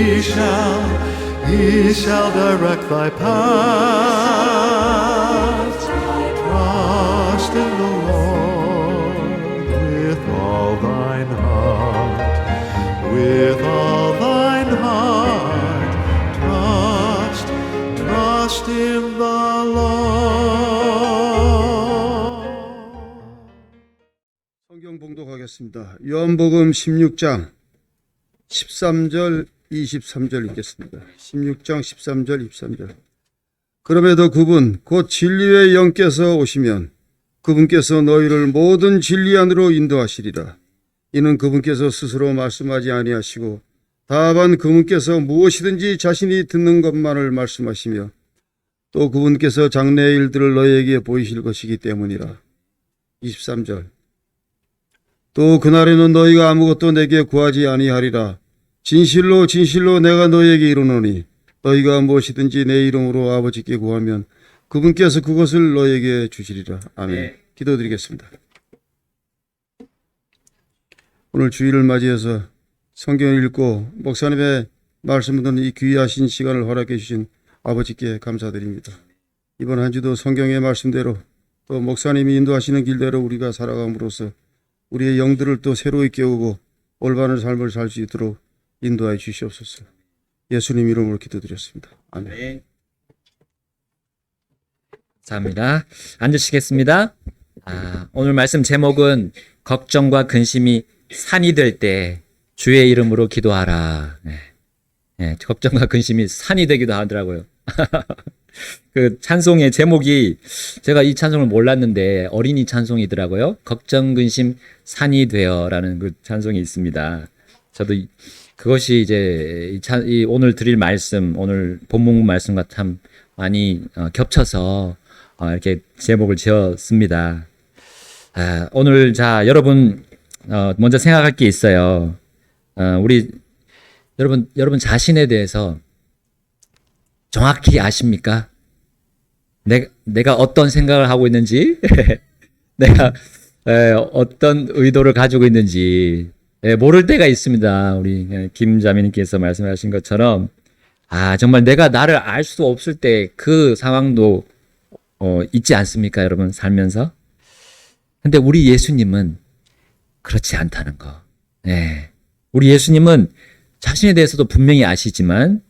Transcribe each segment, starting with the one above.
He shall direct thy path. Trust in the Lord with all thine heart. With all thine heart. Trust in the Lord. 성경 봉독하겠습니다. 요한복음 16장 13절 23절 읽겠습니다. 16장 13절 23절. 그럼에도 그분 곧 진리의 영께서 오시면 그분께서 너희를 모든 진리 안으로 인도하시리라. 이는 그분께서 스스로 말씀하지 아니하시고 다만 그분께서 무엇이든지 자신이 듣는 것만을 말씀하시며 또 그분께서 장래의 일들을 너희에게 보이실 것이기 때문이라. 23절. 또 그날에는 너희가 아무것도 내게 구하지 아니하리라. 진실로 진실로 내가 너희에게 이르노니 너희가 무엇이든지 내 이름으로 아버지께 구하면 그분께서 그것을 너희에게 주시리라. 아멘. 네. 기도드리겠습니다. 오늘 주일을 맞이해서 성경을 읽고 목사님의 말씀을 듣는 이 귀하신 시간을 허락해 주신 아버지께 감사드립니다. 이번 한 주도 성경의 말씀대로 또 목사님이 인도하시는 길대로 우리가 살아감으로써 우리의 영들을 또 새로이 깨우고 올바른 삶을 살 수 있도록 인도하여 주시옵소서. 예수님 이름으로 기도드렸습니다. 아멘. 네. 감사합니다. 앉으시겠습니다. 오늘 말씀 제목은 걱정과 근심이 산이 될 때 주의 이름으로 기도하라. 네, 걱정과 근심이 산이 되기도 하더라고요. 그 찬송의 제목이 제가 이 찬송을 몰랐는데 어린이 찬송이더라고요. 걱정 근심 산이 되어라는 그 찬송이 있습니다. 저도 그것이 이제 이 오늘 드릴 말씀, 오늘 본문 말씀과 참 많이 겹쳐서 이렇게 제목을 지었습니다. 오늘 자 여러분 먼저 생각할 게 있어요. 우리 여러분 자신에 대해서 정확히 아십니까? 내가 어떤 생각을 하고 있는지, 내가 어떤 의도를 가지고 있는지 모를 때가 있습니다. 우리 김자매님께서 말씀하신 것처럼 정말 내가 나를 알 수 없을 때 그 상황도 있지 않습니까, 여러분 살면서? 근데 우리 예수님은 그렇지 않다는 거. 네. 우리 예수님은 자신에 대해서도 분명히 아시지만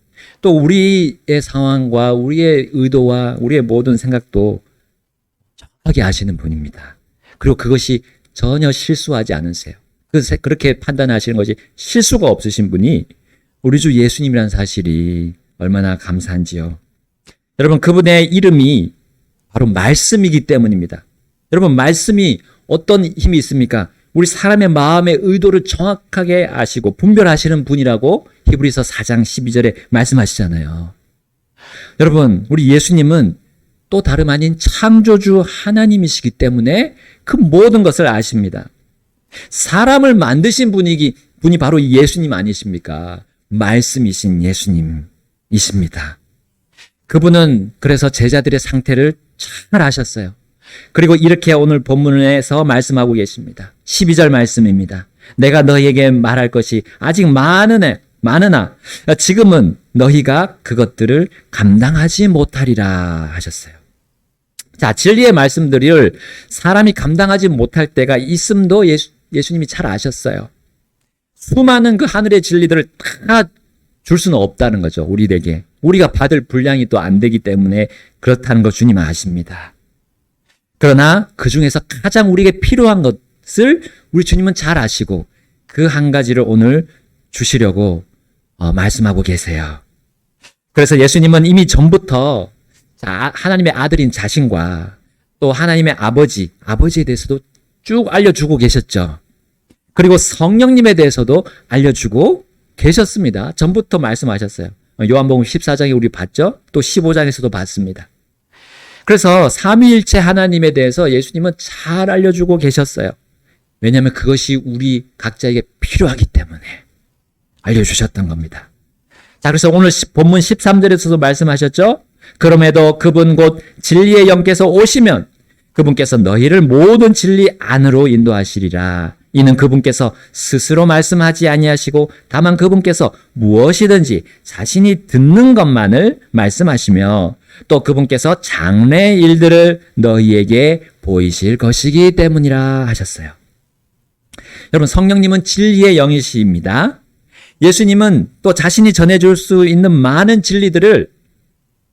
또 우리의 상황과 우리의 의도와 우리의 모든 생각도 정확하게 아시는 분입니다. 그리고 그것이 전혀 실수하지 않으세요. 그렇게 판단하시는 것이 실수가 없으신 분이 우리 주 예수님이라는 사실이 얼마나 감사한지요. 여러분, 그분의 이름이 바로 말씀이기 때문입니다. 여러분, 말씀이 어떤 힘이 있습니까? 우리 사람의 마음의 의도를 정확하게 아시고 분별하시는 분이라고 히브리서 4장 12절에 말씀하시잖아요. 여러분, 우리 예수님은 또 다름 아닌 창조주 하나님이시기 때문에 그 모든 것을 아십니다. 사람을 만드신 분이 바로 예수님 아니십니까? 말씀이신 예수님이십니다. 그분은 그래서 제자들의 상태를 잘 아셨어요. 그리고 이렇게 오늘 본문에서 말씀하고 계십니다. 12절 말씀입니다. 내가 너희에게 말할 것이 아직 많으나 지금은 너희가 그것들을 감당하지 못하리라 하셨어요. 자, 진리의 말씀들을 사람이 감당하지 못할 때가 있음도 예수님이 잘 아셨어요. 수많은 그 하늘의 진리들을 다 줄 수는 없다는 거죠. 우리에게. 우리가 받을 분량이 또 안 되기 때문에 그렇다는 거 주님은 아십니다. 그러나 그 중에서 가장 우리에게 필요한 것을 우리 주님은 잘 아시고 그 한 가지를 오늘 주시려고 말씀하고 계세요. 그래서 예수님은 이미 전부터 하나님의 아들인 자신과 또 하나님의 아버지에 대해서도 쭉 알려주고 계셨죠. 그리고 성령님에 대해서도 알려주고 계셨습니다. 전부터 말씀하셨어요. 요한복음 14장에 우리 봤죠? 또 15장에서도 봤습니다. 그래서 삼위일체 하나님에 대해서 예수님은 잘 알려주고 계셨어요. 왜냐하면 그것이 우리 각자에게 필요하기 때문에 알려주셨던 겁니다. 자, 그래서 오늘 본문 13절에서도 말씀하셨죠? 그럼에도 그분 곧 진리의 영께서 오시면 그분께서 너희를 모든 진리 안으로 인도하시리라. 이는 그분께서 스스로 말씀하지 아니하시고 다만 그분께서 무엇이든지 자신이 듣는 것만을 말씀하시며 또 그분께서 장래 일들을 너희에게 보이실 것이기 때문이라 하셨어요. 여러분, 성령님은 진리의 영이십니다. 예수님은 또 자신이 전해줄 수 있는 많은 진리들을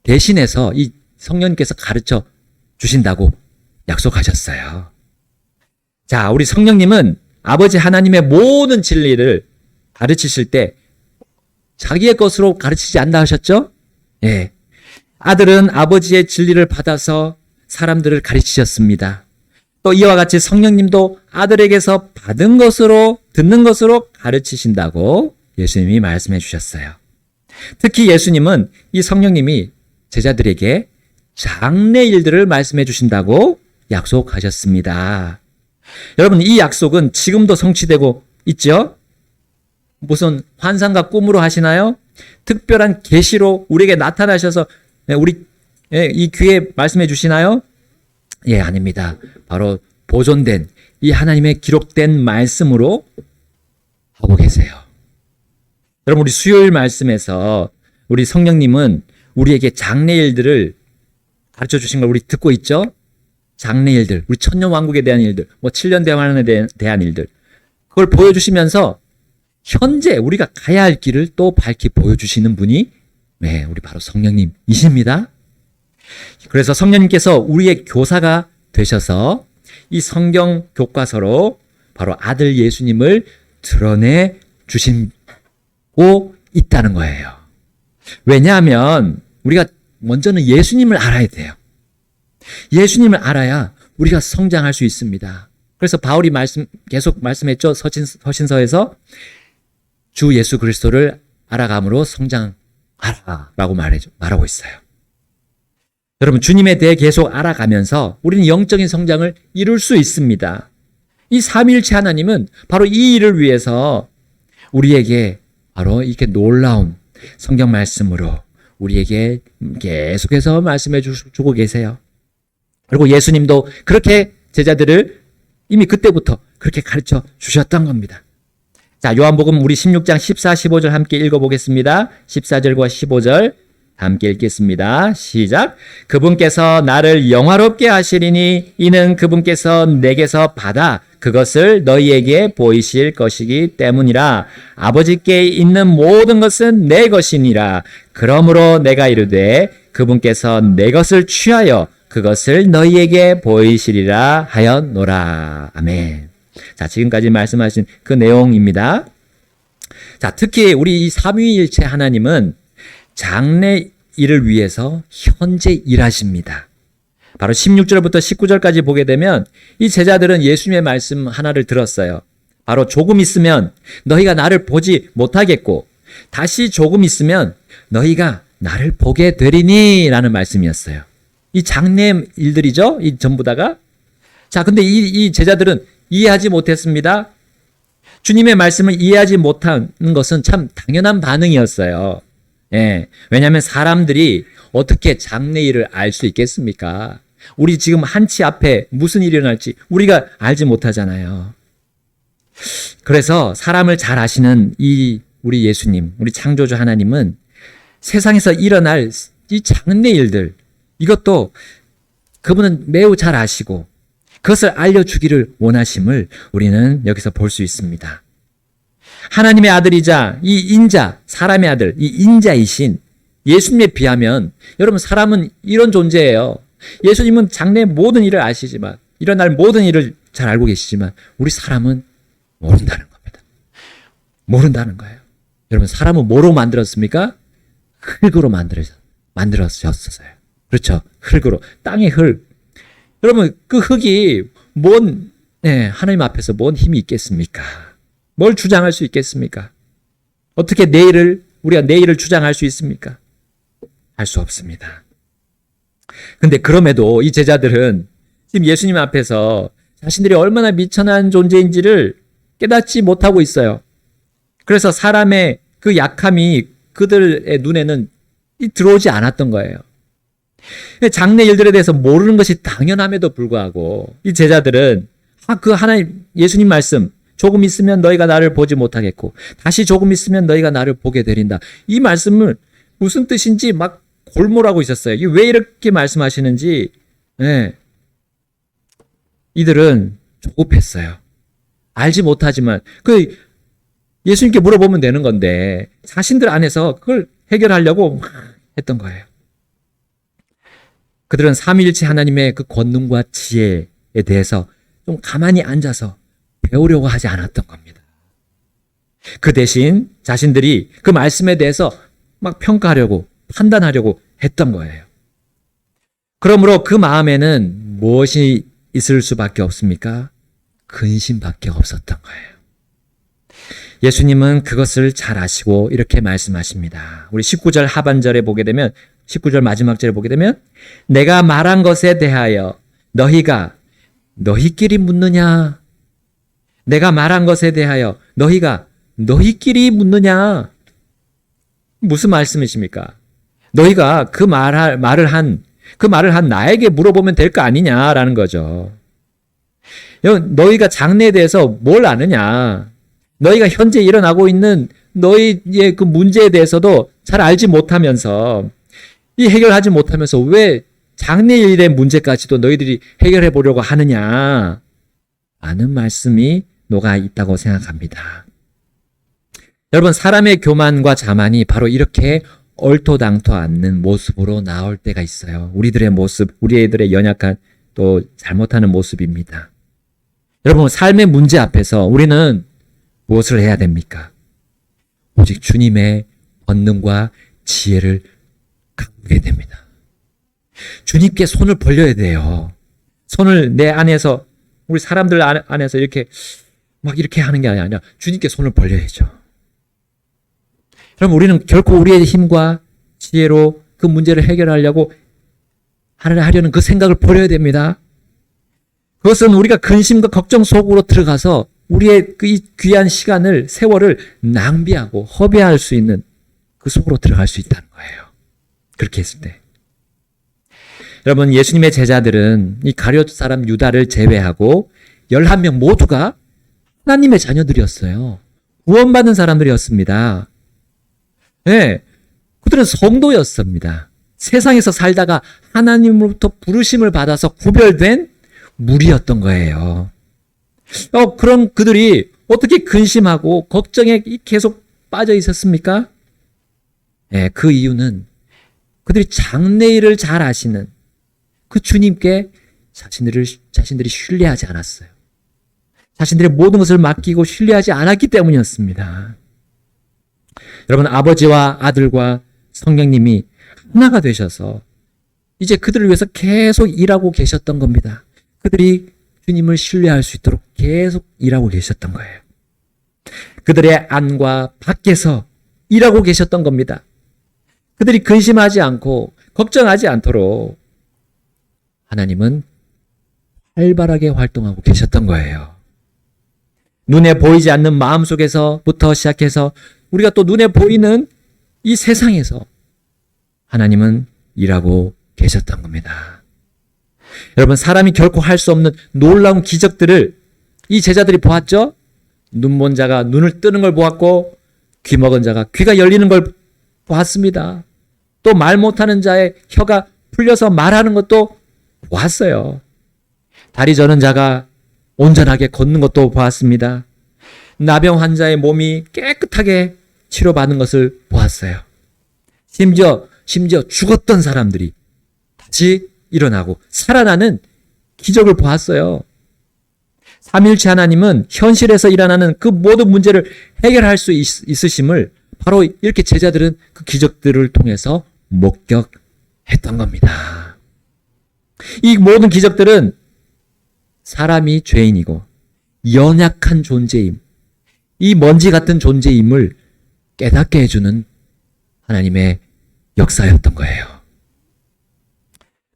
대신해서 이 성령님께서 가르쳐 주신다고 약속하셨어요. 자, 우리 성령님은 아버지 하나님의 모든 진리를 가르치실 때 자기의 것으로 가르치지 않다 하셨죠? 예. 아들은 아버지의 진리를 받아서 사람들을 가르치셨습니다. 또 이와 같이 성령님도 아들에게서 받은 것으로, 듣는 것으로 가르치신다고 예수님이 말씀해 주셨어요. 특히 예수님은 이 성령님이 제자들에게 장래 일들을 말씀해 주신다고 약속하셨습니다. 여러분, 이 약속은 지금도 성취되고 있죠? 무슨 환상과 꿈으로 하시나요? 특별한 계시로 우리에게 나타나셔서 우리 이 귀에 말씀해 주시나요? 예, 아닙니다. 바로 보존된 이 하나님의 기록된 말씀으로 하고 계세요. 여러분, 우리 수요일 말씀에서 우리 성령님은 우리에게 장래 일들을 가르쳐 주신 걸 우리 듣고 있죠? 장래 일들, 우리 천년 왕국에 대한 일들, 뭐 7년 대환에 대한 일들, 그걸 보여주시면서 현재 우리가 가야 할 길을 또 밝히 보여주시는 분이 우리 바로 성령님이십니다. 그래서 성령님께서 우리의 교사가 되셔서 이 성경 교과서로 바로 아들 예수님을 드러내 주시고 있다는 거예요. 왜냐하면 우리가 먼저는 예수님을 알아야 돼요. 예수님을 알아야 우리가 성장할 수 있습니다. 그래서 바울이 계속 말씀했죠. 서신서에서 주 예수 그리스도를 알아감으로 성장하라라고 말하고 있어요. 여러분, 주님에 대해 계속 알아가면서 우리는 영적인 성장을 이룰 수 있습니다. 이 삼위일체 하나님은 바로 이 일을 위해서 우리에게 바로 이렇게 놀라운 성경 말씀으로 우리에게 계속해서 말씀해 주고 계세요. 그리고 예수님도 그렇게 제자들을 이미 그때부터 그렇게 가르쳐 주셨던 겁니다. 자, 요한복음 우리 16장 14, 15절 함께 읽어보겠습니다. 14절과 15절 함께 읽겠습니다. 시작. 그분께서 나를 영화롭게 하시리니 이는 그분께서 내게서 받아 그것을 너희에게 보이실 것이기 때문이라. 아버지께 있는 모든 것은 내 것이니라. 그러므로 내가 이르되 그분께서 내 것을 취하여 그것을 너희에게 보이시리라 하였노라. 아멘. 자, 지금까지 말씀하신 그 내용입니다. 자, 특히 우리 이 삼위일체 하나님은 장래 일을 위해서 현재 일하십니다. 바로 16절부터 19절까지 보게 되면 이 제자들은 예수님의 말씀 하나를 들었어요. 바로 조금 있으면 너희가 나를 보지 못하겠고 다시 조금 있으면 너희가 나를 보게 되리니 라는 말씀이었어요. 이 장래 일들이죠. 이 전부 다가. 자, 근데 이 제자들은 이해하지 못했습니다. 주님의 말씀을 이해하지 못하는 것은 참 당연한 반응이었어요. 예. 왜냐하면 사람들이 어떻게 장래 일을 알 수 있겠습니까? 우리 지금 한치 앞에 무슨 일이 일어날지 우리가 알지 못하잖아요. 그래서 사람을 잘 아시는 우리 예수님, 우리 창조주 하나님은 세상에서 일어날 이 장래 일들, 이것도 그분은 매우 잘 아시고 그것을 알려주기를 원하심을 우리는 여기서 볼 수 있습니다. 하나님의 아들이자 이 인자, 사람의 아들, 이 인자이신 예수님에 비하면 여러분, 사람은 이런 존재예요. 예수님은 장래 모든 일을 아시지만, 일어날 모든 일을 잘 알고 계시지만 우리 사람은 모른다는 겁니다. 모른다는 거예요. 여러분, 사람은 뭐로 만들었습니까? 흙으로 만들어졌어요. 그렇죠? 흙으로. 땅의 흙. 여러분, 그 흙이 하나님 앞에서 뭔 힘이 있겠습니까? 뭘 주장할 수 있겠습니까? 어떻게 우리가 내일을 주장할 수 있습니까? 할 수 없습니다. 근데 그럼에도 이 제자들은 지금 예수님 앞에서 자신들이 얼마나 미천한 존재인지를 깨닫지 못하고 있어요. 그래서 사람의 그 약함이 그들의 눈에는 들어오지 않았던 거예요. 장래 일들에 대해서 모르는 것이 당연함에도 불구하고 이 제자들은 그 하나님 예수님 말씀, 조금 있으면 너희가 나를 보지 못하겠고 다시 조금 있으면 너희가 나를 보게 되린다. 이 말씀을 무슨 뜻인지 막 골몰하고 있었어요. 이게 왜 이렇게 말씀하시는지 이들은 조급했어요. 알지 못하지만 예수님께 물어보면 되는 건데 자신들 안에서 그걸 해결하려고 막 했던 거예요. 그들은 삼위일체 하나님의 그 권능과 지혜에 대해서 좀 가만히 앉아서 배우려고 하지 않았던 겁니다. 그 대신 자신들이 그 말씀에 대해서 막 평가하려고 판단하려고 했던 거예요. 그러므로 그 마음에는 무엇이 있을 수밖에 없습니까? 근심밖에 없었던 거예요. 예수님은 그것을 잘 아시고 이렇게 말씀하십니다. 우리 19절 하반절에 보게 되면 19절 마지막 절에 보게 되면 내가 말한 것에 대하여 너희가 너희끼리 묻느냐? 내가 말한 것에 대하여 너희가 너희끼리 묻느냐? 무슨 말씀이십니까? 너희가 그 말을 한 나에게 물어보면 될 거 아니냐라는 거죠. 너희가 장래에 대해서 뭘 아느냐? 너희가 현재 일어나고 있는 너희의 그 문제에 대해서도 잘 알지 못하면서 해결하지 못하면서 왜 장래일의 문제까지도 너희들이 해결해 보려고 하느냐? 라는 말씀이 녹아 있다고 생각합니다. 여러분, 사람의 교만과 자만이 바로 이렇게 얼토당토 않는 모습으로 나올 때가 있어요. 우리들의 모습, 우리들의 연약한 또 잘못하는 모습입니다. 여러분, 삶의 문제 앞에서 우리는 무엇을 해야 됩니까? 오직 주님의 권능과 지혜를 갖게 됩니다. 주님께 손을 벌려야 돼요. 손을 내 안에서, 우리 사람들 안에서 이렇게 막 이렇게 하는 게 아니라 주님께 손을 벌려야죠. 그럼 우리는 결코 우리의 힘과 지혜로 그 문제를 해결하려고 하려는 그 생각을 버려야 됩니다. 그것은 우리가 근심과 걱정 속으로 들어가서 우리의 그 귀한 시간을, 세월을 낭비하고 허비할 수 있는 그 속으로 들어갈 수 있다는 거예요. 그렇게 했을 때. 여러분, 예수님의 제자들은 이 가룟 사람 유다를 제외하고 11명 모두가 하나님의 자녀들이었어요. 구원받은 사람들이었습니다. 네, 그들은 성도였습니다. 세상에서 살다가 하나님으로부터 부르심을 받아서 구별된 무리였던 거예요. 그런 그들이 어떻게 근심하고 걱정에 계속 빠져 있었습니까? 네, 그 이유는 그들이 장래일을 잘 아시는 그 주님께 자신들이 신뢰하지 않았어요. 자신들의 모든 것을 맡기고 신뢰하지 않았기 때문이었습니다. 여러분, 아버지와 아들과 성령님이 하나가 되셔서 이제 그들을 위해서 계속 일하고 계셨던 겁니다. 그들이 주님을 신뢰할 수 있도록 계속 일하고 계셨던 거예요. 그들의 안과 밖에서 일하고 계셨던 겁니다. 그들이 근심하지 않고 걱정하지 않도록 하나님은 활발하게 활동하고 계셨던 거예요. 눈에 보이지 않는 마음속에서부터 시작해서 우리가 또 눈에 보이는 이 세상에서 하나님은 일하고 계셨던 겁니다. 여러분, 사람이 결코 할 수 없는 놀라운 기적들을 이 제자들이 보았죠? 눈 먼 자가 눈을 뜨는 걸 보았고, 귀 먹은 자가 귀가 열리는 걸 보았습니다. 또 말 못하는 자의 혀가 풀려서 말하는 것도 보았어요. 다리 저는 자가 온전하게 걷는 것도 보았습니다. 나병 환자의 몸이 깨끗하게 치료받는 것을 보았어요. 심지어 죽었던 사람들이 다시 일어나고 살아나는 기적을 보았어요. 삼위일체 하나님은 현실에서 일어나는 그 모든 문제를 해결할 수 있으심을 바로 이렇게 제자들은 그 기적들을 통해서 목격했던 겁니다. 이 모든 기적들은 사람이 죄인이고 연약한 존재임, 이 먼지 같은 존재임을 깨닫게 해주는 하나님의 역사였던 거예요.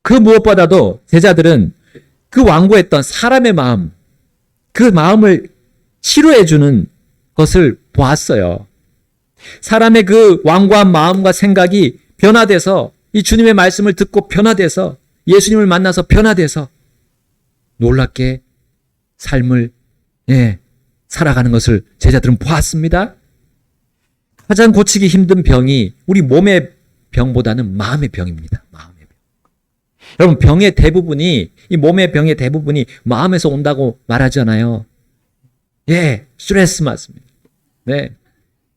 그 무엇보다도 제자들은 그 완고했던 사람의 마음, 그 마음을 치료해주는 것을 보았어요. 사람의 그 완고한 마음과 생각이 변화돼서 이 주님의 말씀을 듣고 변화돼서 예수님을 만나서 변화돼서 놀랍게 삶을 살아가는 것을 제자들은 보았습니다. 가장 고치기 힘든 병이 우리 몸의 병보다는 마음의 병입니다. 마음의 병. 여러분, 병의 대부분이, 이 몸의 병의 대부분이 마음에서 온다고 말하잖아요. 예, 스트레스 맞습니다. 네.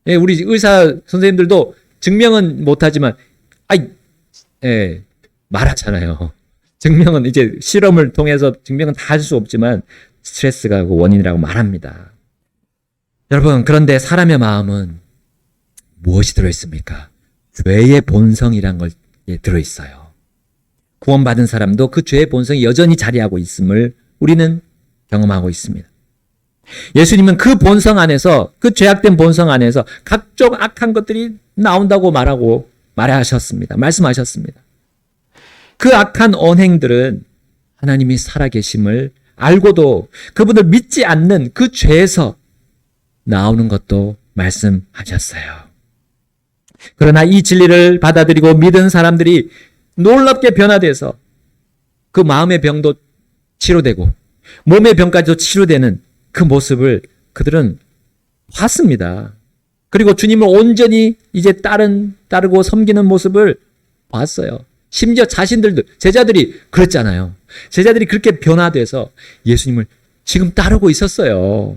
예, 우리 의사 선생님들도 증명은 못하지만, 예, 말하잖아요. 증명은 이제 실험을 통해서 증명은 다 할 수 없지만 스트레스가 그 원인이라고 말합니다. 여러분, 그런데 사람의 마음은 무엇이 들어있습니까? 죄의 본성이란 걸 들어있어요. 구원받은 사람도 그 죄의 본성이 여전히 자리하고 있음을 우리는 경험하고 있습니다. 예수님은 그 본성 안에서, 그 죄악된 본성 안에서 각종 악한 것들이 나온다고 말하셨습니다. 말씀하셨습니다. 그 악한 언행들은 하나님이 살아계심을 알고도 그분을 믿지 않는 그 죄에서 나오는 것도 말씀하셨어요. 그러나 이 진리를 받아들이고 믿은 사람들이 놀랍게 변화돼서 그 마음의 병도 치료되고 몸의 병까지도 치료되는 그 모습을 그들은 봤습니다. 그리고 주님을 온전히 이제 따르고 섬기는 모습을 봤어요. 심지어 자신들도, 제자들이 그랬잖아요. 제자들이 그렇게 변화돼서 예수님을 지금 따르고 있었어요.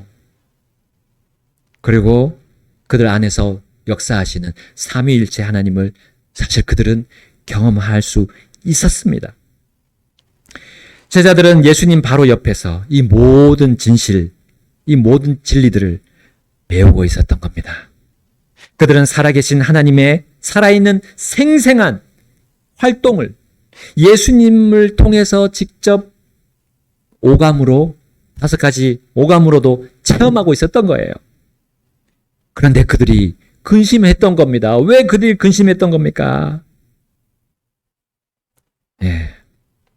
그리고 그들 안에서 역사하시는 삼위일체 하나님을 사실 그들은 경험할 수 있었습니다. 제자들은 예수님 바로 옆에서 이 모든 진실, 이 모든 진리들을 배우고 있었던 겁니다. 그들은 살아계신 하나님의 살아있는 생생한 활동을 예수님을 통해서 직접 오감으로, 5가지 오감으로도 체험하고 있었던 거예요. 그런데 그들이 근심했던 겁니다. 왜 그들이 근심했던 겁니까? 예,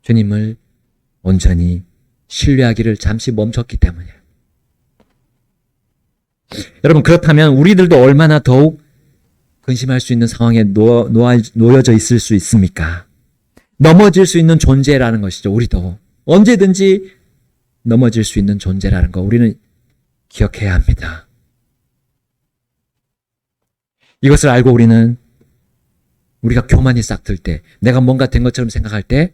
주님을 온전히 신뢰하기를 잠시 멈췄기 때문이에요. 여러분, 그렇다면 우리들도 얼마나 더욱 근심할 수 있는 상황에 놓여져 있을 수 있습니까? 넘어질 수 있는 존재라는 것이죠. 우리도 언제든지 넘어질 수 있는 존재라는 거 우리는 기억해야 합니다. 이것을 알고 우리가 교만이 싹 들 때, 내가 뭔가 된 것처럼 생각할 때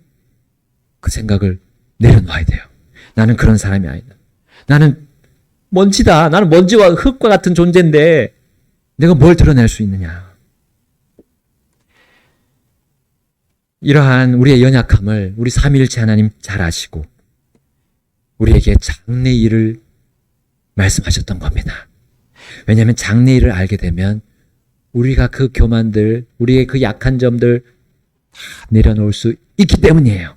그 생각을 내려놓아야 돼요. 나는 그런 사람이 아니다. 나는 먼지다. 나는 먼지와 흙과 같은 존재인데 내가 뭘 드러낼 수 있느냐. 이러한 우리의 연약함을 우리 삼위일체 하나님 잘 아시고 우리에게 장래일을 말씀하셨던 겁니다. 왜냐하면 장래일을 알게 되면 우리가 그 교만들, 우리의 그 약한 점들 다 내려놓을 수 있기 때문이에요.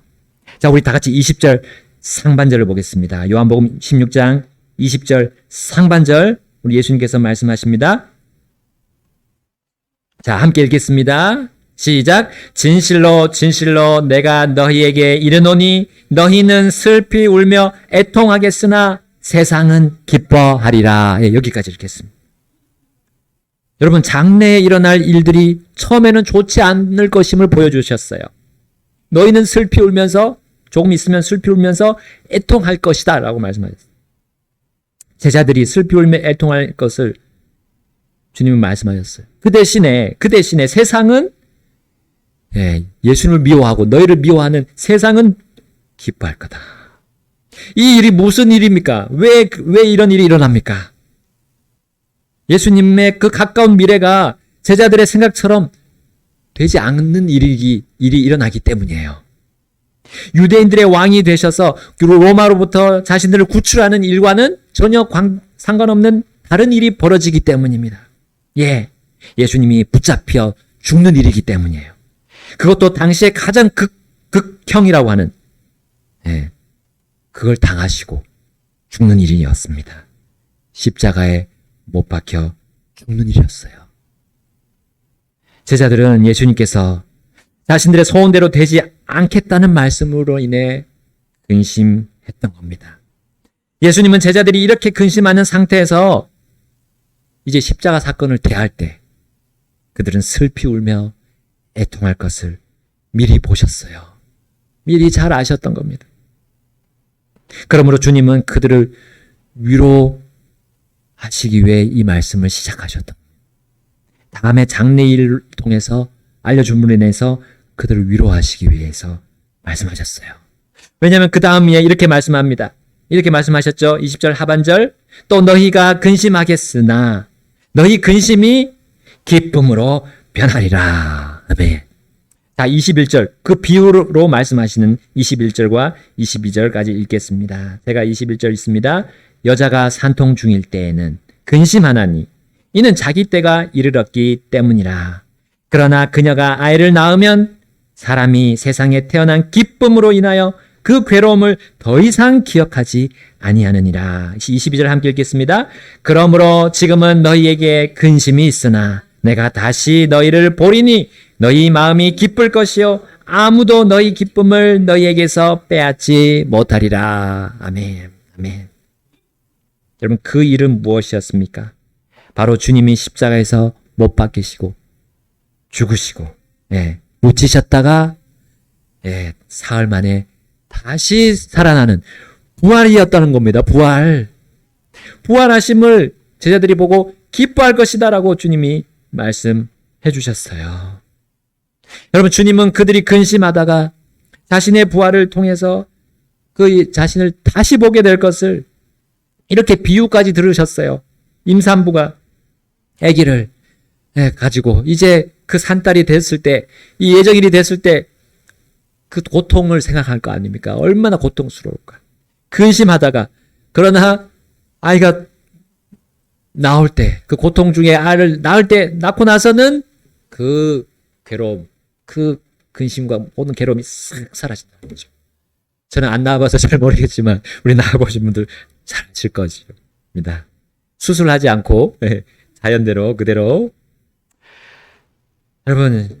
자, 우리 다 같이 20절 상반절을 보겠습니다. 요한복음 16장 20절 상반절, 우리 예수님께서 말씀하십니다. 자, 함께 읽겠습니다. 시작. 진실로 진실로 내가 너희에게 이르노니 너희는 슬피 울며 애통하겠으나 세상은 기뻐하리라. 예, 여기까지 읽겠습니다. 여러분, 장래에 일어날 일들이 처음에는 좋지 않을 것임을 보여주셨어요. 너희는 슬피 울면서, 조금 있으면 슬피 울면서 애통할 것이다 라고 말씀하셨어요. 제자들이 슬피 울며 애통할 것을 주님은 말씀하셨어요. 그 대신에 세상은, 예수님을 미워하고 너희를 미워하는 세상은 기뻐할 거다. 이 일이 무슨 일입니까? 왜 이런 일이 일어납니까? 예수님의 그 가까운 미래가 제자들의 생각처럼 되지 않는 일이 일어나기 때문이에요. 유대인들의 왕이 되셔서 로마로부터 자신들을 구출하는 일과는 전혀 상관없는 다른 일이 벌어지기 때문입니다. 예, 예수님이 붙잡혀 죽는 일이기 때문이에요. 그것도 당시에 가장 극형이라고 하는, 그걸 당하시고 죽는 일이었습니다. 십자가에 못 박혀 죽는 일이었어요. 제자들은 예수님께서 자신들의 소원대로 되지 않겠다는 말씀으로 인해 근심했던 겁니다. 예수님은 제자들이 이렇게 근심하는 상태에서 이제 십자가 사건을 대할 때 그들은 슬피 울며 애통할 것을 미리 보셨어요. 미리 잘 아셨던 겁니다. 그러므로 주님은 그들을 하시기 위해 이 말씀을 시작하셨던 다음에 장례일을 통해서 알려줌으로 인해서 그들을 위로하시기 위해서 말씀하셨어요. 왜냐하면 그 다음에 이렇게 말씀합니다. 이렇게 말씀하셨죠. 20절 하반절 또 너희가 근심하겠으나 너희 근심이 기쁨으로 변하리라. 아멘. 자, 21절 그 비유로 말씀하시는 21절과 22절까지 읽겠습니다. 제가 21절 있습니다. 여자가 산통 중일 때에는 근심하나니 이는 자기 때가 이르렀기 때문이라. 그러나 그녀가 아이를 낳으면 사람이 세상에 태어난 기쁨으로 인하여 그 괴로움을 더 이상 기억하지 아니하느니라. 22절 함께 읽겠습니다. 그러므로 지금은 너희에게 근심이 있으나 내가 다시 너희를 보리니 너희 마음이 기쁠 것이요 아무도 너희 기쁨을 너희에게서 빼앗지 못하리라. 아멘. 아멘. 여러분 그 일은 무엇이었습니까? 바로 주님이 십자가에서 못 박히시고 죽으시고 묻히셨다가 사흘 만에 다시 살아나는 부활이었다는 겁니다. 부활하심을 제자들이 보고 기뻐할 것이다라고 주님이 말씀해 주셨어요. 여러분 주님은 그들이 근심하다가 자신의 부활을 통해서 그 자신을 다시 보게 될 것을 이렇게 비유까지 들으셨어요. 임산부가 아기를 가지고 이제 그 산딸이 됐을 때, 이 예정일이 됐을 때 그 고통을 생각할 거 아닙니까? 얼마나 고통스러울까? 근심하다가 그러나 아이가 나올 때, 그 고통 중에 아이를 낳을 때, 낳고 나서는 그 괴로움, 그 근심과 모든 괴로움이 싹 사라진다는 거죠. 저는 안 낳아봐서 잘 모르겠지만 우리 낳아보신 분들 잘 아실 것입니다. 수술하지 않고 자연대로 그대로. 여러분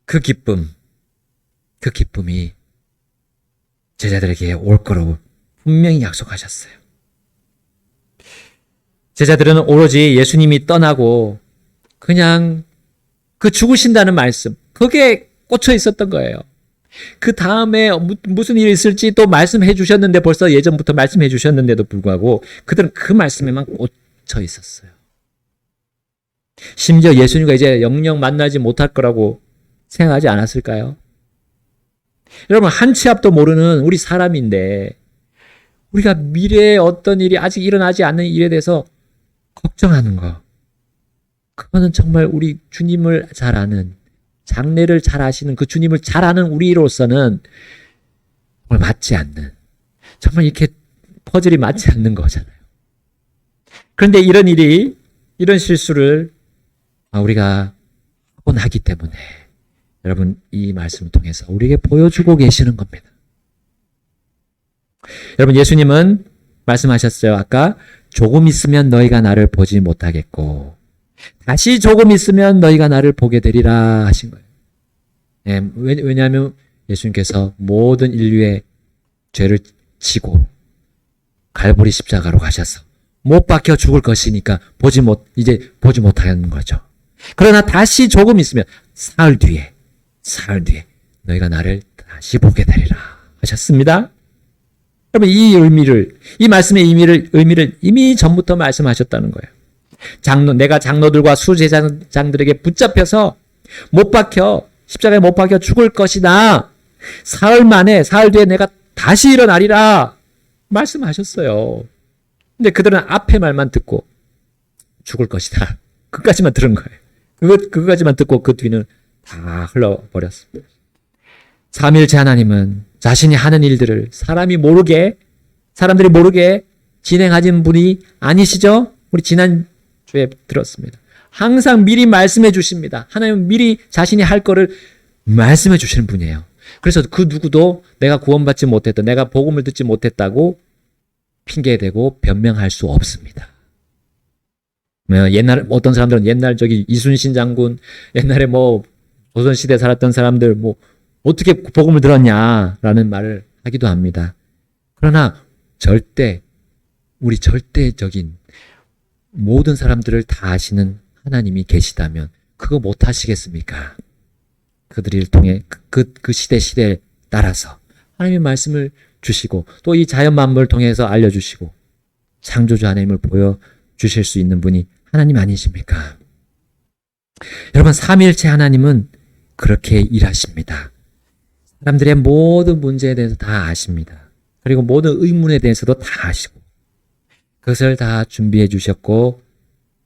그 기쁨이 제자들에게 올 거라고 분명히 약속하셨어요. 제자들은 오로지 예수님이 떠나고 그냥 그 죽으신다는 말씀, 그게 꽂혀 있었던 거예요. 그 다음에 무슨 일이 있을지 또 말씀해 주셨는데, 벌써 예전부터 말씀해 주셨는데도 불구하고 그들은 그 말씀에만 꽂혀 있었어요. 심지어 예수님과 이제 영영 만나지 못할 거라고 생각하지 않았을까요? 여러분 한 치 앞도 모르는 우리 사람인데 우리가 미래에 어떤 일이 아직 일어나지 않는 일에 대해서 걱정하는 거, 그거는 정말 우리 주님을 잘 아는, 장래를 잘 아시는 그 주님을 잘 아는 우리로서는 정말 맞지 않는, 정말 이렇게 퍼즐이 맞지 않는 거잖아요. 그런데 이런 실수를 우리가 하곤 하기 때문에 여러분 이 말씀을 통해서 우리에게 보여주고 계시는 겁니다. 여러분 예수님은 말씀하셨어요. 아까 조금 있으면 너희가 나를 보지 못하겠고 다시 조금 있으면 너희가 나를 보게 되리라 하신 거예요. 왜냐하면 예수님께서 모든 인류의 죄를 지고 갈보리 십자가로 가셔서 못 박혀 죽을 것이니까 이제 보지 못하는 거죠. 그러나 다시 조금 있으면 사흘 뒤에 너희가 나를 다시 보게 되리라 하셨습니다. 여러분 이 말씀의 의미를 이미 전부터 말씀하셨다는 거예요. 내가 장로들과 수제장들에게 붙잡혀서 십자가에 못 박혀 죽을 것이다. 사흘 뒤에 내가 다시 일어나리라 말씀하셨어요. 근데 그들은 앞에 말만 듣고 죽을 것이다. 그까지만 들은 거예요. 그거까지만 듣고 그 뒤는 다 흘러버렸습니다. 삼위일체 하나님은 자신이 하는 일들을 사람들이 모르게 진행하신 분이 아니시죠? 우리 지난주에 들었습니다. 항상 미리 말씀해 주십니다. 하나님은 미리 자신이 할 거를 말씀해 주시는 분이에요. 그래서 그 누구도 내가 구원받지 못했다, 내가 복음을 듣지 못했다고 핑계대고 변명할 수 없습니다. 옛날 어떤 사람들은 옛날 이순신 장군, 옛날에 조선시대 살았던 사람들 어떻게 복음을 들었냐라는 말을 하기도 합니다. 그러나 우리 절대적인 모든 사람들을 다 아시는 하나님이 계시다면 그거 못 하시겠습니까? 그들을 통해 그 시대에 따라서 하나님의 말씀을 주시고 또 이 자연 만물을 통해서 알려주시고 창조주 하나님을 보여주실 수 있는 분이 하나님 아니십니까? 여러분, 삼위일체 하나님은 그렇게 일하십니다. 사람들의 모든 문제에 대해서 다 아십니다. 그리고 모든 의문에 대해서도 다 아시고 그것을 다 준비해 주셨고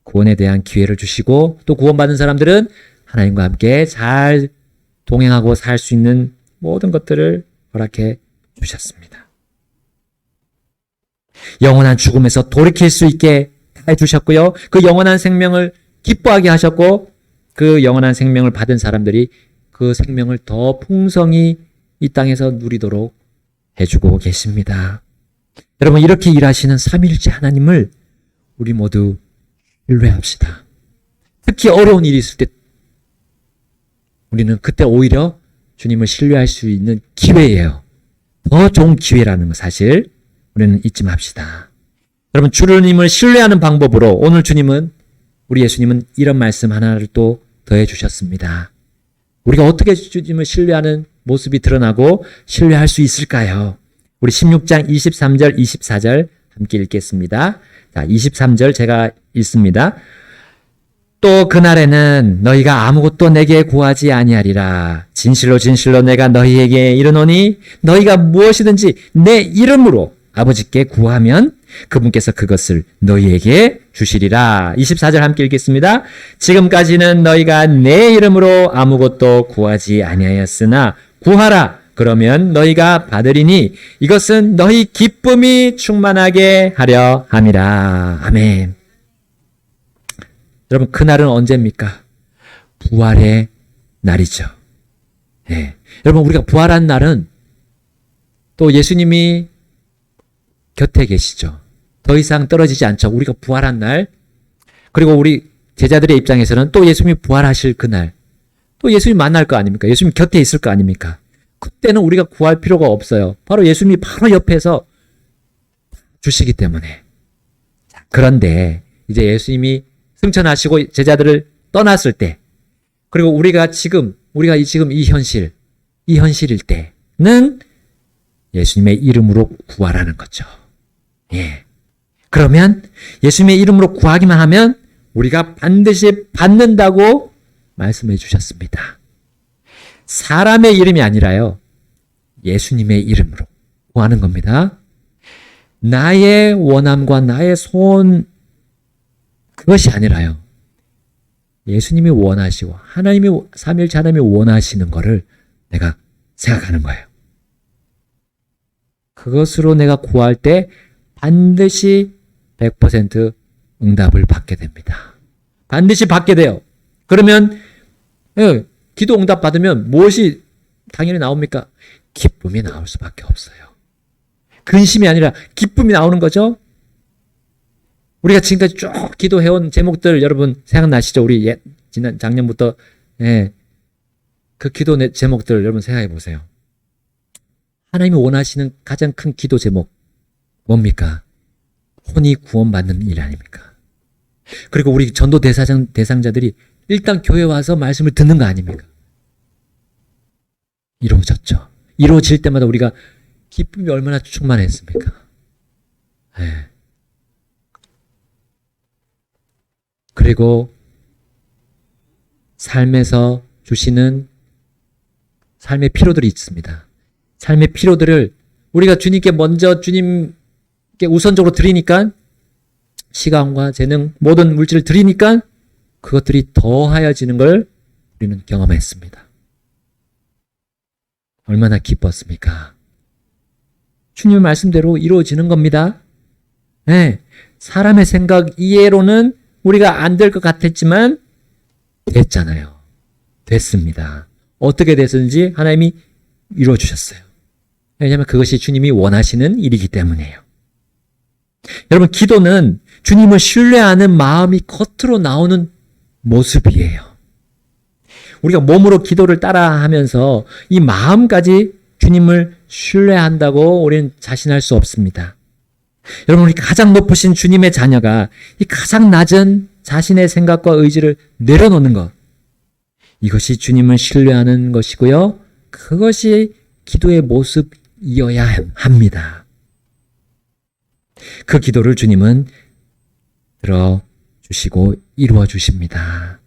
구원에 대한 기회를 주시고 또 구원받은 사람들은 하나님과 함께 잘 동행하고 살 수 있는 모든 것들을 허락해 주셨습니다. 영원한 죽음에서 돌이킬 수 있게 다 해주셨고요. 그 영원한 생명을 기뻐하게 하셨고 그 영원한 생명을 받은 사람들이 그 생명을 더 풍성히 이 땅에서 누리도록 해주고 계십니다. 여러분, 이렇게 일하시는 삼위일체 하나님을 우리 모두 신뢰합시다. 특히 어려운 일이 있을 때 우리는 그때 오히려 주님을 신뢰할 수 있는 기회예요. 더 좋은 기회라는 거 사실 우리는 잊지 맙시다. 여러분, 주님을 신뢰하는 방법으로 오늘 우리 예수님은 이런 말씀 하나를 또 더해 주셨습니다. 우리가 어떻게 주님을 신뢰하는 모습이 드러나고 신뢰할 수 있을까요? 우리 16장 23절, 24절 함께 읽겠습니다. 자, 23절 제가 읽습니다. 또 그날에는 너희가 아무것도 내게 구하지 아니하리라. 진실로 진실로 내가 너희에게 이르노니 너희가 무엇이든지 내 이름으로 아버지께 구하면 그분께서 그것을 너희에게 주시리라. 24절 함께 읽겠습니다. 지금까지는 너희가 내 이름으로 아무것도 구하지 아니하였으나 구하라. 그러면 너희가 받으리니 이것은 너희 기쁨이 충만하게 하려 함이라. 아멘. 여러분, 그날은 언제입니까? 부활의 날이죠. 네. 여러분, 우리가 부활한 날은 또 예수님이 곁에 계시죠. 더 이상 떨어지지 않죠. 우리가 부활한 날, 그리고 우리 제자들의 입장에서는 또 예수님이 부활하실 그날, 또 예수님 만날 거 아닙니까? 예수님 곁에 있을 거 아닙니까? 그때는 우리가 구할 필요가 없어요. 바로 예수님이 바로 옆에서 주시기 때문에. 그런데 이제 예수님이 승천하시고 제자들을 떠났을 때, 그리고 우리가 지금 이 현실일 때는 예수님의 이름으로 구하라는 거죠. 예. 그러면 예수님의 이름으로 구하기만 하면 우리가 반드시 받는다고 말씀해 주셨습니다. 사람의 이름이 아니라요, 예수님의 이름으로 구하는 겁니다. 나의 원함과 나의 소원, 그것이 아니라요, 예수님이 원하시고 삼위일체 하나님이 원하시는 거를 내가 생각하는 거예요. 그것으로 내가 구할 때 반드시 100% 응답을 받게 됩니다. 반드시 받게 돼요. 그러면 기도 응답 받으면 무엇이 당연히 나옵니까? 기쁨이 나올 수밖에 없어요. 근심이 아니라 기쁨이 나오는 거죠. 우리가 지금까지 쭉 기도해온 제목들 여러분 생각나시죠? 우리 지난 작년부터 그 기도 제목들 여러분 생각해 보세요. 하나님이 원하시는 가장 큰 기도 제목 뭡니까? 혼이 구원받는 일 아닙니까? 그리고 우리 전도 대상자들이 일단 교회 와서 말씀을 듣는 거 아닙니까? 이루어졌죠. 이루어질 때마다 우리가 기쁨이 얼마나 충만했습니까? 네. 그리고 삶에서 주시는 삶의 피로들이 있습니다. 삶의 피로들을 우리가 주님께 먼저 주님께 우선적으로 드리니까, 시간과 재능, 모든 물질을 드리니까 그것들이 더하여지는 걸 우리는 경험했습니다. 얼마나 기뻤습니까? 주님의 말씀대로 이루어지는 겁니다. 네. 사람의 생각 이해로는 우리가 안 될 것 같았지만 됐잖아요. 됐습니다. 어떻게 됐는지 하나님이 이루어주셨어요. 왜냐하면 그것이 주님이 원하시는 일이기 때문이에요. 여러분, 기도는 주님을 신뢰하는 마음이 겉으로 나오는 모습이에요. 우리가 몸으로 기도를 따라하면서 이 마음까지 주님을 신뢰한다고 우리는 자신할 수 없습니다. 여러분, 우리 가장 높으신 주님의 자녀가 이 가장 낮은 자신의 생각과 의지를 내려놓는 것, 이것이 주님을 신뢰하는 것이고요. 그것이 기도의 모습이어야 합니다. 그 기도를 주님은 들어주시고 이루어 주십니다.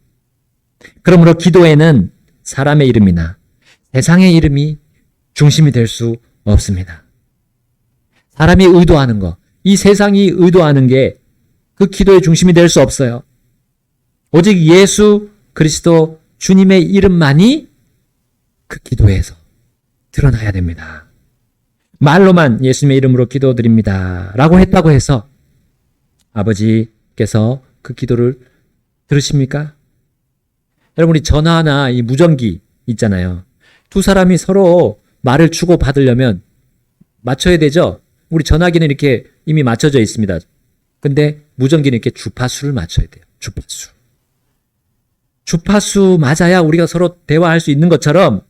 그러므로 기도에는 사람의 이름이나 세상의 이름이 중심이 될 수 없습니다. 사람이 의도하는 것, 이 세상이 의도하는 게 그 기도의 중심이 될 수 없어요. 오직 예수 그리스도 주님의 이름만이 그 기도에서 드러나야 됩니다. 말로만 예수님의 이름으로 기도드립니다 라고 했다고 해서 아버지께서 그 기도를 들으십니까? 여러분, 우리 전화나 이 무전기 있잖아요. 두 사람이 서로 말을 주고 받으려면 맞춰야 되죠? 우리 전화기는 이렇게 이미 맞춰져 있습니다. 근데 무전기는 이렇게 주파수를 맞춰야 돼요. 주파수. 주파수 맞아야 우리가 서로 대화할 수 있는 것처럼,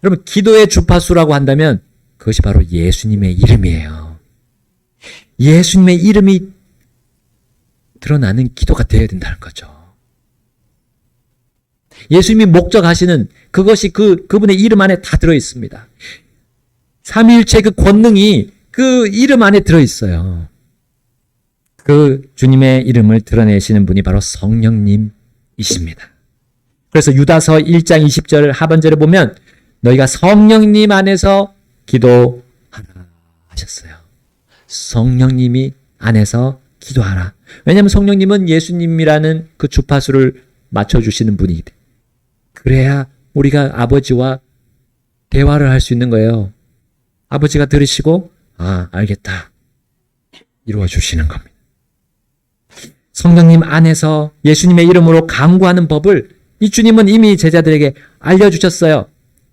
여러분, 기도의 주파수라고 한다면 그것이 바로 예수님의 이름이에요. 예수님의 이름이 드러나는 기도가 되어야 된다는 거죠. 예수님이 목적하시는 그것이 그분의 이름 안에 다 들어있습니다. 삼위일체 그 권능이 그 이름 안에 들어있어요. 그 주님의 이름을 드러내시는 분이 바로 성령님이십니다. 그래서 유다서 1장 20절 하반절에 보면 너희가 성령님 안에서 기도하라 하셨어요. 성령님이 안에서 기도하라. 왜냐하면 성령님은 예수님이라는 그 주파수를 맞춰주시는 분이기 때문에. 그래야 우리가 아버지와 대화를 할 수 있는 거예요. 아버지가 들으시고 알겠다. 이루어 주시는 겁니다. 성령님 안에서 예수님의 이름으로 간구하는 법을 이 주님은 이미 제자들에게 알려주셨어요.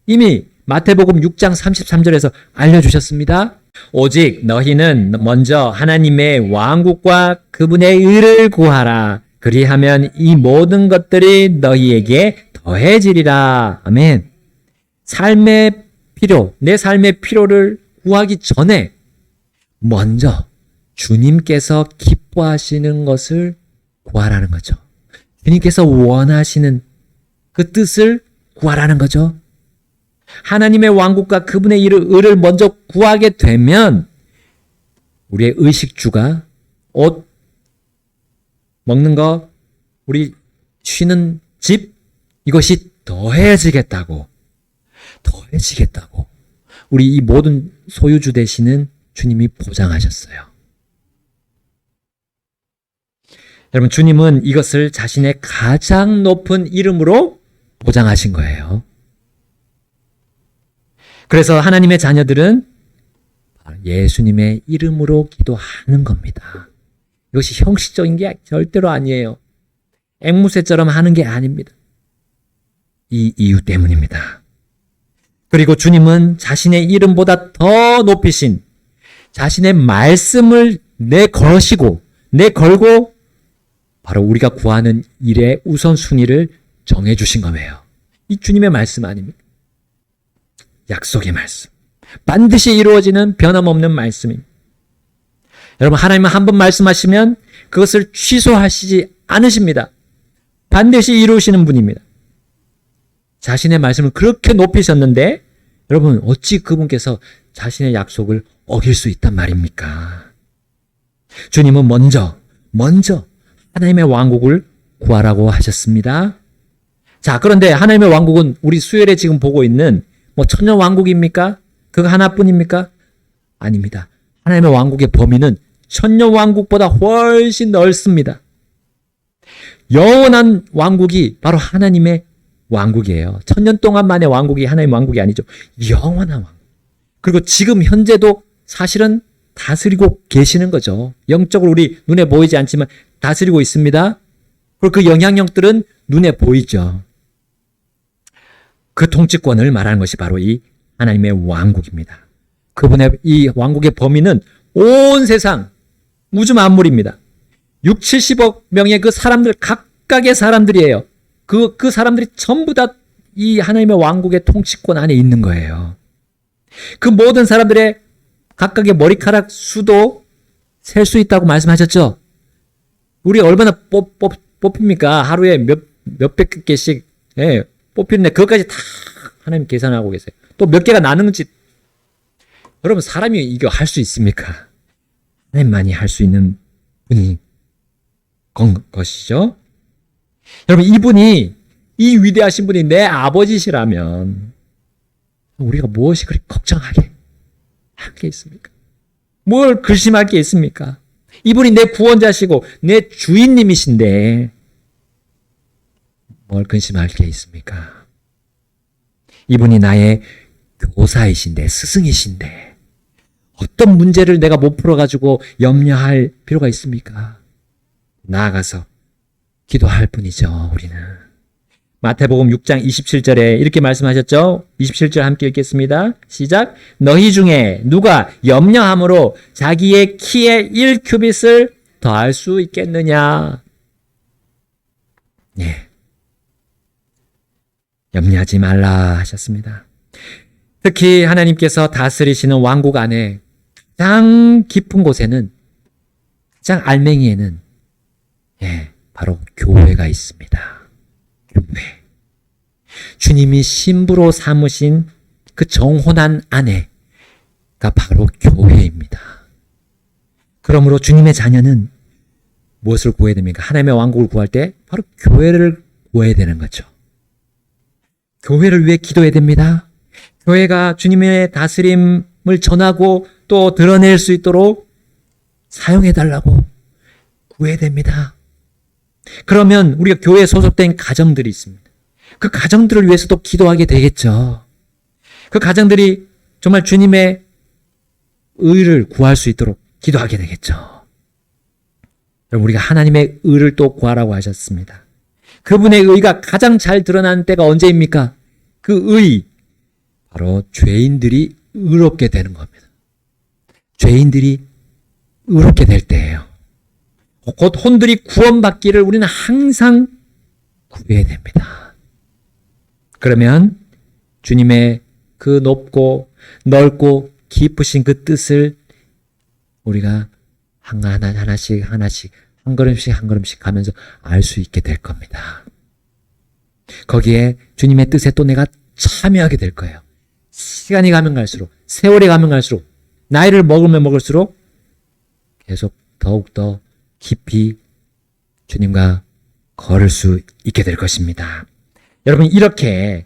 이미 마태복음 6장 33절에서 알려주셨습니다. 오직 너희는 먼저 하나님의 왕국과 그분의 의를 구하라. 그리하면 이 모든 것들이 너희에게 더해지리라. 아멘. 삶의 필요, 내 삶의 필요를 구하기 전에 먼저 주님께서 기뻐하시는 것을 구하라는 거죠. 주님께서 원하시는 그 뜻을 구하라는 거죠. 하나님의 왕국과 그분의 의를 먼저 구하게 되면 우리의 의식주가 옷, 먹는 거, 우리 쉬는 집, 이것이 더해지겠다고 우리 이 모든 소유주 되시는 주님이 보장하셨어요. 여러분, 주님은 이것을 자신의 가장 높은 이름으로 보장하신 거예요. 그래서 하나님의 자녀들은 예수님의 이름으로 기도하는 겁니다. 이것이 형식적인 게 절대로 아니에요. 앵무새처럼 하는 게 아닙니다. 이 이유 때문입니다. 그리고 주님은 자신의 이름보다 더 높이신 자신의 말씀을 내걸고 바로 우리가 구하는 일의 우선순위를 정해주신 거예요. 이 주님의 말씀 아닙니까? 약속의 말씀. 반드시 이루어지는 변함없는 말씀입니다. 여러분, 하나님은 한 번 말씀하시면 그것을 취소하시지 않으십니다. 반드시 이루시는 분입니다. 자신의 말씀을 그렇게 높이셨는데 여러분, 어찌 그분께서 자신의 약속을 어길 수 있단 말입니까? 주님은 먼저 하나님의 왕국을 구하라고 하셨습니다. 자, 그런데 하나님의 왕국은 우리 수요일에 지금 보고 있는 천년 왕국입니까? 그거 하나뿐입니까? 아닙니다. 하나님의 왕국의 범위는 천년 왕국보다 훨씬 넓습니다. 영원한 왕국이 바로 하나님의 왕국이에요. 천년 동안만의 왕국이 하나님의 왕국이 아니죠. 영원한 왕국. 그리고 지금 현재도 사실은 다스리고 계시는 거죠. 영적으로 우리 눈에 보이지 않지만 다스리고 있습니다. 그리고 그 영향력들은 눈에 보이죠. 그 통치권을 말하는 것이 바로 이 하나님의 왕국입니다. 그분의 이 왕국의 범위는 온 세상, 우주 만물입니다. 6, 70억 명의 그 사람들, 각각의 사람들이에요. 그 사람들이 전부 다 이 하나님의 왕국의 통치권 안에 있는 거예요. 그 모든 사람들의 각각의 머리카락 수도 셀 수 있다고 말씀하셨죠? 우리 얼마나 뽑힙니까? 하루에 몇백 개씩 뽑히는데 그것까지 다 하나님 계산하고 계세요. 또 몇 개가 나는지. 여러분, 사람이 이거 할 수 있습니까? 하나님만이 할 수 있는 분이 것이죠. 여러분, 이분이, 이 위대하신 분이 내 아버지시라면 우리가 무엇이 그렇게 걱정하게 할 게 있습니까? 뭘 근심할 게 있습니까? 이분이 내 구원자시고 내 주인님이신데 뭘 근심할 게 있습니까? 이분이 나의 교사이신데, 스승이신데 어떤 문제를 내가 못 풀어가지고 염려할 필요가 있습니까? 나아가서 기도할 뿐이죠, 우리는. 마태복음 6장 27절에 이렇게 말씀하셨죠? 27절 함께 읽겠습니다. 시작. 너희 중에 누가 염려함으로 자기의 키에 1큐빗을 더할 수 있겠느냐? 예. 염려하지 말라 하셨습니다. 특히 하나님께서 다스리시는 왕국 안에 가장 깊은 곳에는, 가장 알맹이에는 바로 교회가 있습니다. 교회. 주님이 신부로 삼으신 그 정혼한 아내가 바로 교회입니다. 그러므로 주님의 자녀는 무엇을 구해야 됩니까? 하나님의 왕국을 구할 때 바로 교회를 구해야 되는 거죠. 교회를 위해 기도해야 됩니다. 교회가 주님의 다스림을 전하고 또 드러낼 수 있도록 사용해달라고 구해야 됩니다. 그러면 우리가 교회에 소속된 가정들이 있습니다. 그 가정들을 위해서도 기도하게 되겠죠. 그 가정들이 정말 주님의 의를 구할 수 있도록 기도하게 되겠죠. 여러분, 우리가 하나님의 의를 또 구하라고 하셨습니다. 그분의 의가 가장 잘 드러나는 때가 언제입니까? 그 의, 바로 죄인들이 의롭게 되는 겁니다. 죄인들이 의롭게 될 때예요. 곧 혼들이 구원받기를 우리는 항상 구해야 됩니다. 그러면 주님의 그 높고 넓고 깊으신 그 뜻을 우리가 하나씩 한 걸음씩 가면서 알 수 있게 될 겁니다. 거기에 주님의 뜻에 또 내가 참여하게 될 거예요. 시간이 가면 갈수록, 세월이 가면 갈수록, 나이를 먹으면 먹을수록 계속 더욱더 깊이 주님과 걸을 수 있게 될 것입니다. 여러분, 이렇게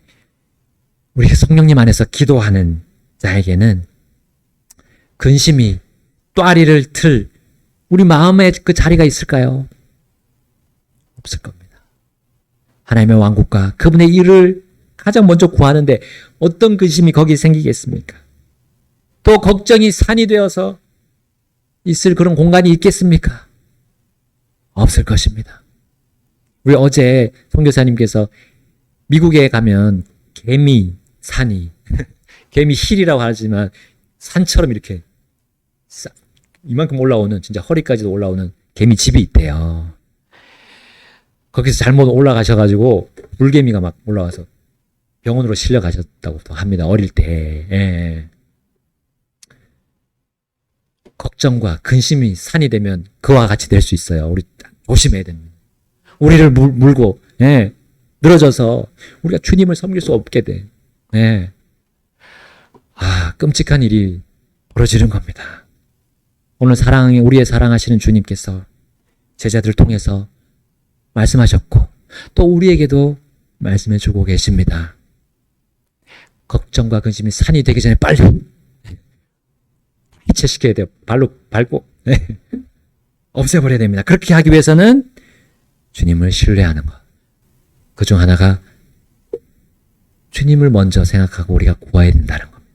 우리 성령님 안에서 기도하는 자에게는 근심이 또아리를 틀 우리 마음에 그 자리가 있을까요? 없을 겁니다. 하나님의 왕국과 그분의 일을 가장 먼저 구하는데 어떤 근심이 거기 생기겠습니까? 또 걱정이 산이 되어서 있을 그런 공간이 있겠습니까? 없을 것입니다. 우리 어제 선교사님께서 미국에 가면 개미 산이 개미 힐이라고 하지만 산처럼 이렇게 이만큼 올라오는, 진짜 허리까지도 올라오는 개미 집이 있대요. 거기서 잘못 올라가셔가지고 물개미가 막 올라와서 병원으로 실려가셨다고 합니다. 어릴 때. 예. 걱정과 근심이 산이 되면 그와 같이 될 수 있어요. 우리 조심해야 됩니다. 우리를 물고 늘어져서 우리가 주님을 섬길 수 없게 돼. 끔찍한 일이 벌어지는 겁니다. 오늘 우리의 사랑하시는 주님께서 제자들을 통해서 말씀하셨고 또 우리에게도 말씀해 주고 계십니다. 걱정과 근심이 산이 되기 전에 빨리 해체시켜야 돼요. 발로 밟고 없애버려야 됩니다. 그렇게 하기 위해서는 주님을 신뢰하는 것. 그중 하나가 주님을 먼저 생각하고 우리가 구해야 된다는 겁니다.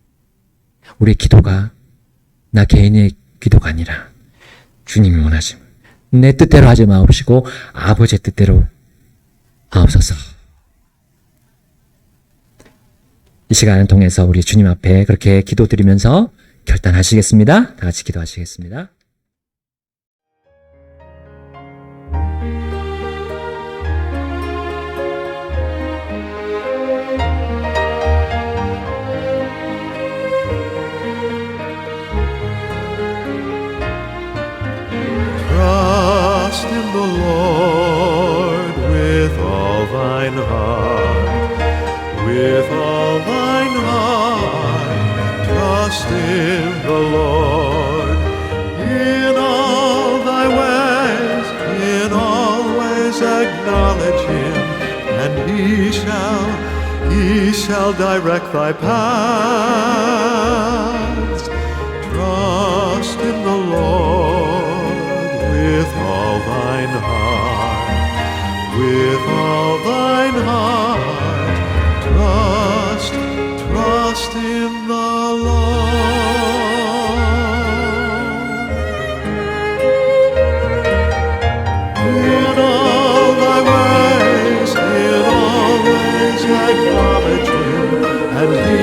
우리의 기도가 나 개인의 기도가 아니라 주님이 원하시는 내 뜻대로 하지 마옵시고 아버지의 뜻대로 하옵소서. 이 시간을 통해서 우리 주님 앞에 그렇게 기도드리면서 결단하시겠습니다. 다 같이 기도하시겠습니다. Trust in the Lord with all thine heart, with all thine heart. Trust in the Lord in shall direct thy paths. Trust in the Lord with all thine heart. With all thine heart, trust in the Lord. In all thy ways acknowledge him, and he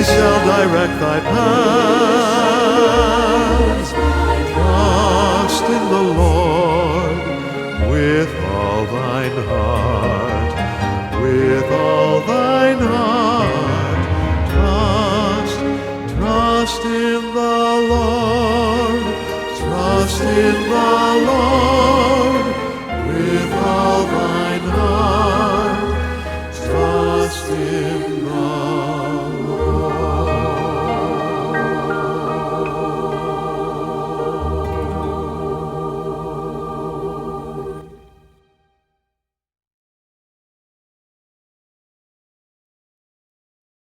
shall direct thy path.